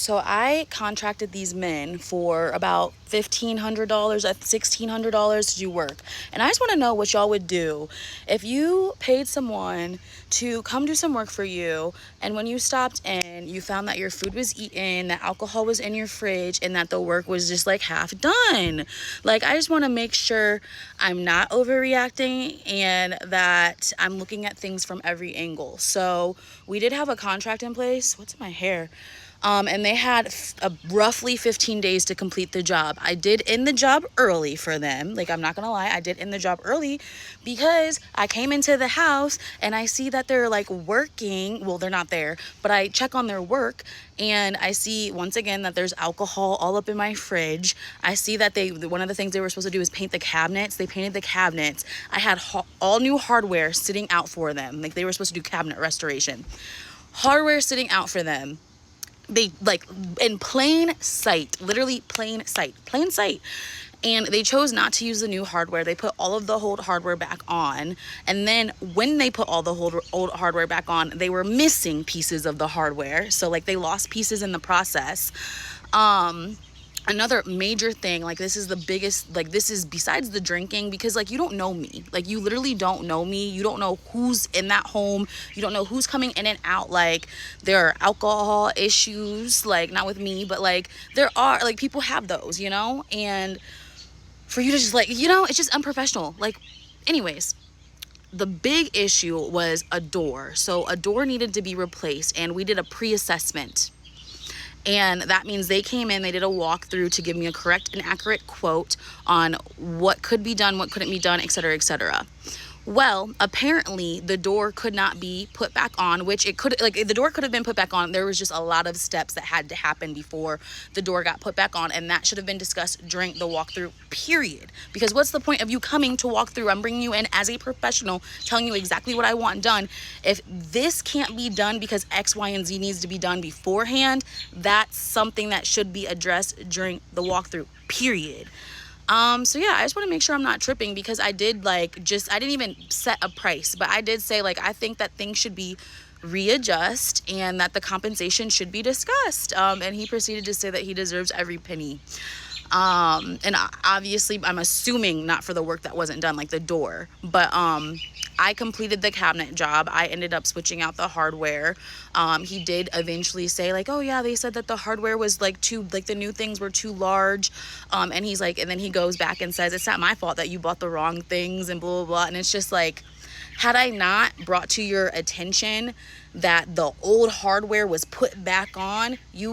So I contracted these men for about $1,500, $1,600 to do work. And I just want to know what y'all would do if you paid someone to come do some work for you, and when you stopped in, you found that your food was eaten, that alcohol was in your fridge, and that the work was just like half done. Like, I just want to make sure I'm not overreacting and that I'm looking at things from every angle. So we did have a contract in place. What's in my hair? And they had roughly 15 days to complete the job. I did end the job early for them. Like, I'm not gonna lie, I did end the job early because I came into the house and I see that they're like working. Well, they're not there, but I check on their work and I see once again that there's alcohol all up in my fridge. I see that one of the things they were supposed to do is paint the cabinets. They painted the cabinets. I had all new hardware sitting out for them. Like, they were supposed to do cabinet restoration. Hardware sitting out for them. They, like, in plain sight, literally plain sight, and they chose not to use the new hardware. They put all of the old hardware back on, and then when they put all the old hardware back on, they were missing pieces of the hardware. So, like, they lost pieces in the process. Another major thing, like, this is the biggest, like, this is besides the drinking, because, like, you don't know me. Like, you literally don't know me. You don't know who's in that home. You don't know who's coming in and out. Like, there are alcohol issues, like, not with me, but, like, there are, like, people have those, you know? And for you to just, like, you know, it's just unprofessional. Like, anyways, the big issue was a door. So a door needed to be replaced, and we did a pre-assessment. And that means they came in, they did a walkthrough to give me a correct and accurate quote on what could be done, what couldn't be done, etc., etc. Well, apparently the door could not be put back on, which it could, like, the door could have been put back on. There was just a lot of steps that had to happen before the door got put back on, and that should have been discussed during the walkthrough, period. Because what's the point of you coming to walk through? I'm bringing you in as a professional, telling you exactly what I want done. If this can't be done because X, Y, and Z needs to be done beforehand, that's something that should be addressed during the walkthrough, period. So yeah, I just want to make sure I'm not tripping, because I did, like, I didn't even set a price, but I did say, like, I think that things should be readjust and that the compensation should be discussed. And he proceeded to say that he deserves every penny. And obviously I'm assuming not for the work that wasn't done, like the door, but, I completed the cabinet job. I ended up switching out the hardware. He did eventually say, like, oh yeah, they said that the hardware was, like, the new things were too large. And he's like, and then he goes back and says, it's not my fault that you bought the wrong things and blah, blah, blah. And it's just like, had I not brought to your attention that the old hardware was put back on, you